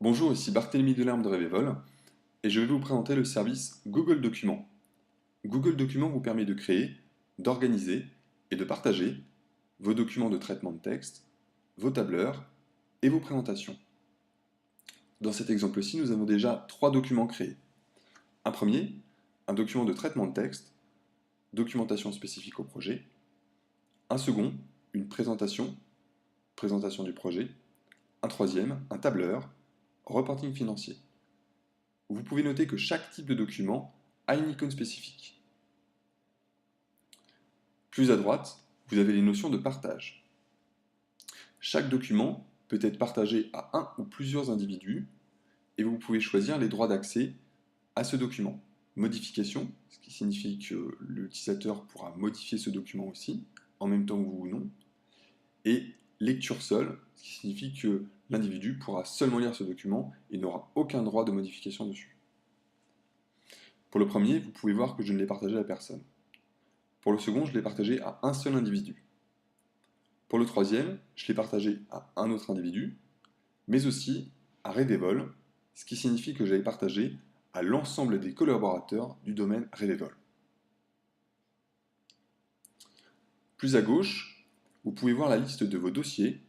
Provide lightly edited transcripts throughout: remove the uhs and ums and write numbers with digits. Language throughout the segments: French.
Bonjour, ici Barthélemy Delerme de Revévol et je vais vous présenter le service Google Documents. Google Documents vous permet de créer, d'organiser et de partager vos documents de traitement de texte, vos tableurs et vos présentations. Dans cet exemple-ci, nous avons déjà 3 documents créés. Un premier, un document de traitement de texte, documentation spécifique au projet. Un second, une présentation, présentation du projet. Un troisième, un tableur, reporting financier. Vous pouvez noter que chaque type de document a une icône spécifique. Plus à droite, vous avez les notions de partage. Chaque document peut être partagé à un ou plusieurs individus et vous pouvez choisir les droits d'accès à ce document. Modification, ce qui signifie que l'utilisateur pourra modifier ce document aussi, en même temps que vous ou non. Et lecture seule, ce qui signifie que l'individu pourra seulement lire ce document et n'aura aucun droit de modification dessus. Pour le premier, vous pouvez voir que je ne l'ai partagé à personne. Pour le second, je l'ai partagé à un seul individu. Pour le troisième, je l'ai partagé à un autre individu, mais aussi à Redevol, ce qui signifie que j'avais partagé à l'ensemble des collaborateurs du domaine Redevol. Plus à gauche, vous pouvez voir la liste de vos dossiers.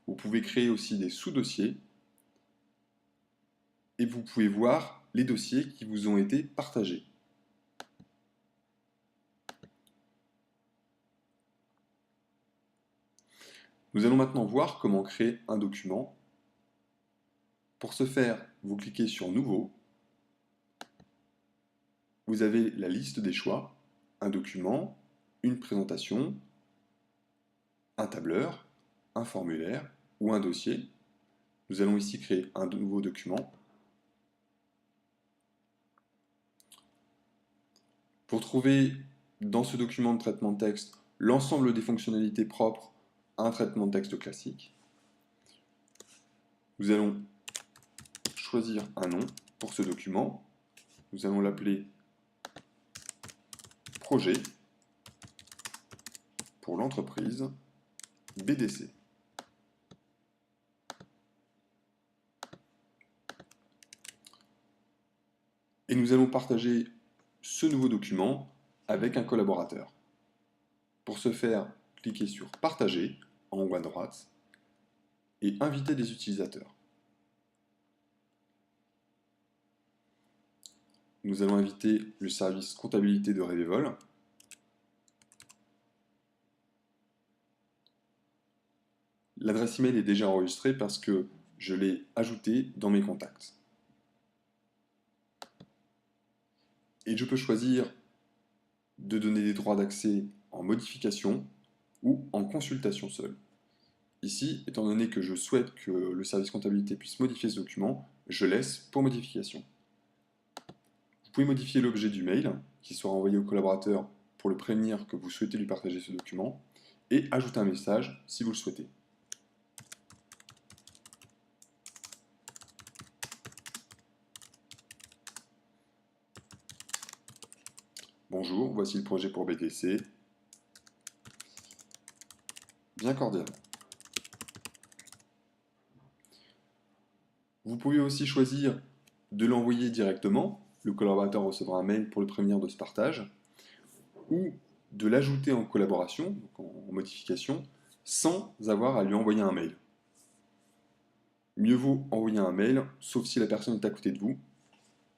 Vous pouvez créer aussi des sous-dossiers et vous pouvez voir les dossiers qui vous ont été partagés. Nous allons maintenant voir comment créer un document. Pour ce faire, vous cliquez sur Nouveau. Vous avez la liste des choix, un document, une présentation, un tableur, un formulaire ou un dossier. Nous allons ici créer un nouveau document. Pour trouver dans ce document de traitement de texte l'ensemble des fonctionnalités propres à un traitement de texte classique, nous allons choisir un nom pour ce document. Nous allons l'appeler Projet pour l'entreprise BDC. Et nous allons partager ce nouveau document avec un collaborateur. Pour ce faire, cliquez sur Partager en haut à droite et inviter des utilisateurs. Nous allons inviter le service comptabilité de Revévol. L'adresse email est déjà enregistrée parce que je l'ai ajoutée dans mes contacts. Et je peux choisir de donner des droits d'accès en modification ou en consultation seule. Ici, étant donné que je souhaite que le service comptabilité puisse modifier ce document, je laisse pour modification. Vous pouvez modifier l'objet du mail qui sera envoyé au collaborateur pour le prévenir que vous souhaitez lui partager ce document et ajouter un message si vous le souhaitez. Bonjour, voici le projet pour BDC. Bien cordial. Vous pouvez aussi choisir de l'envoyer directement, le collaborateur recevra un mail pour le prévenir de ce partage, ou de l'ajouter en collaboration, donc en modification, sans avoir à lui envoyer un mail. Mieux vaut envoyer un mail, sauf si la personne est à côté de vous,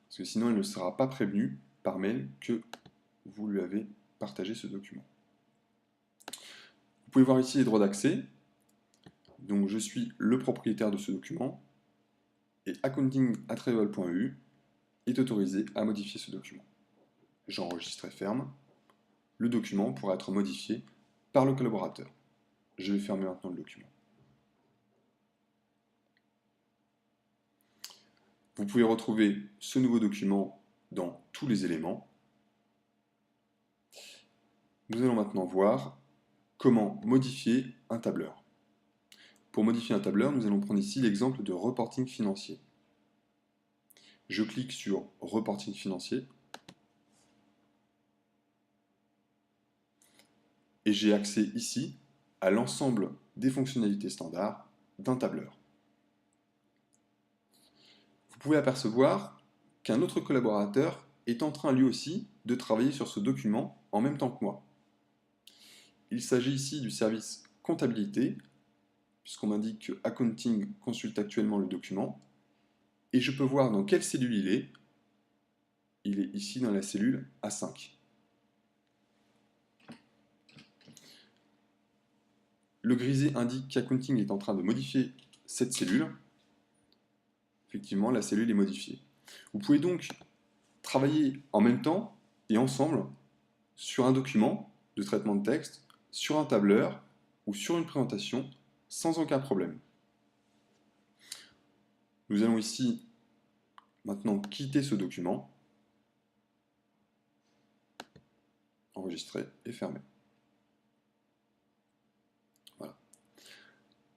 parce que sinon elle ne sera pas prévenue par mail que vous lui avez partagé ce document. Vous pouvez voir ici les droits d'accès. Donc je suis le propriétaire de ce document et accounting@revévol.eu est autorisé à modifier ce document. J'enregistre et ferme. Le document pourra être modifié par le collaborateur. Je vais fermer maintenant le document. Vous pouvez retrouver ce nouveau document dans tous les éléments. Nous allons maintenant voir comment modifier un tableur. Pour modifier un tableur, nous allons prendre ici l'exemple de reporting financier. Je clique sur reporting financier et j'ai accès ici à l'ensemble des fonctionnalités standards d'un tableur. Vous pouvez apercevoir qu'un autre collaborateur est en train lui aussi de travailler sur ce document en même temps que moi. Il s'agit ici du service comptabilité, puisqu'on m'indique que Accounting consulte actuellement le document, et je peux voir dans quelle cellule il est. Il est ici dans la cellule A5. Le grisé indique qu'Accounting est en train de modifier cette cellule. Effectivement, la cellule est modifiée. Vous pouvez donc travailler en même temps et ensemble sur un document de traitement de texte, sur un tableur ou sur une présentation sans aucun problème. Nous allons ici maintenant quitter ce document, enregistrer et fermer. Voilà.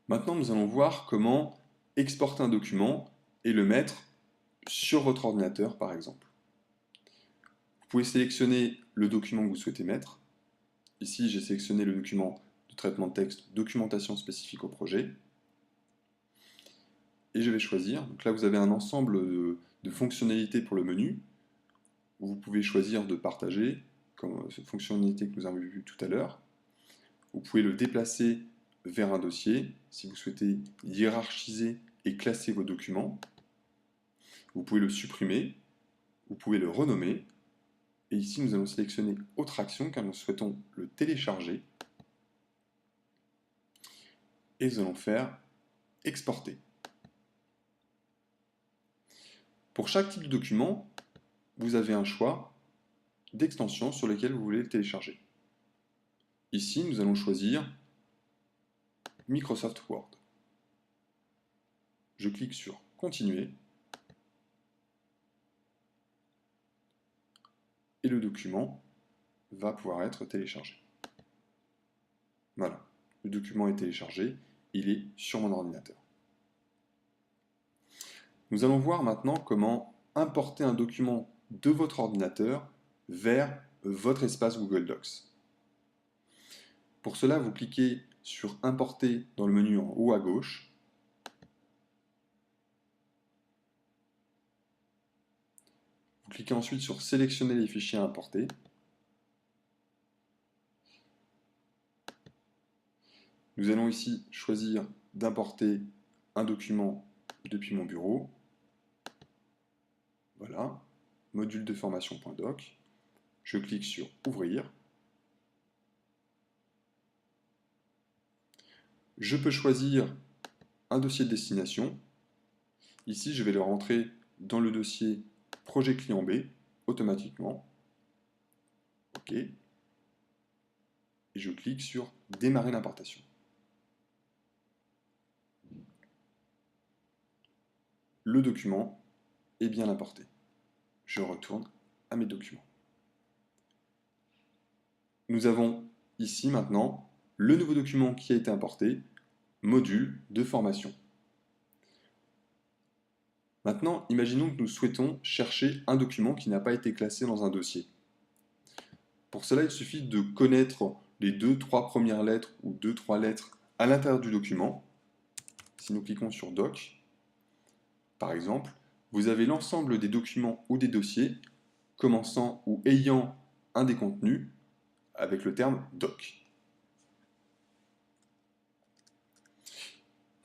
Maintenant, nous allons voir comment exporter un document et le mettre sur votre ordinateur, par exemple. Vous pouvez sélectionner le document que vous souhaitez mettre. Ici, j'ai sélectionné le document de traitement de texte, documentation spécifique au projet. Et je vais choisir. Donc là, vous avez un ensemble de fonctionnalités pour le menu. Vous pouvez choisir de partager, comme cette fonctionnalité que nous avons vue tout à l'heure. Vous pouvez le déplacer vers un dossier, si vous souhaitez hiérarchiser et classer vos documents. Vous pouvez le supprimer, vous pouvez le renommer. Et ici, nous allons sélectionner Autre action, car nous souhaitons le télécharger. Et nous allons faire Exporter. Pour chaque type de document, vous avez un choix d'extension sur lesquelles vous voulez le télécharger. Ici, nous allons choisir Microsoft Word. Je clique sur Continuer. Et le document va pouvoir être téléchargé. Voilà, le document est téléchargé, il est sur mon ordinateur. Nous allons voir maintenant comment importer un document de votre ordinateur vers votre espace Google Docs. Pour cela, vous cliquez sur Importer dans le menu en haut à gauche. Vous cliquez ensuite sur Sélectionner les fichiers à importer. Nous allons ici choisir d'importer un document depuis mon bureau. Voilà, module de formation.doc. Je clique sur Ouvrir. Je peux choisir un dossier de destination. Ici, je vais le rentrer dans le dossier Projet client B automatiquement. OK. Et je clique sur Démarrer l'importation. Le document est bien importé. Je retourne à mes documents. Nous avons ici maintenant le nouveau document qui a été importé, module de formation. Maintenant, imaginons que nous souhaitons chercher un document qui n'a pas été classé dans un dossier. Pour cela, il suffit de connaître les 2-3 premières lettres ou 2-3 lettres à l'intérieur du document. Si nous cliquons sur Doc, par exemple, vous avez l'ensemble des documents ou des dossiers commençant ou ayant un des contenus avec le terme Doc.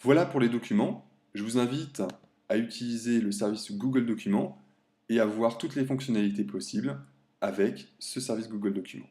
Voilà pour les documents. Je vous invite à utiliser le service Google Documents et à voir toutes les fonctionnalités possibles avec ce service Google Documents.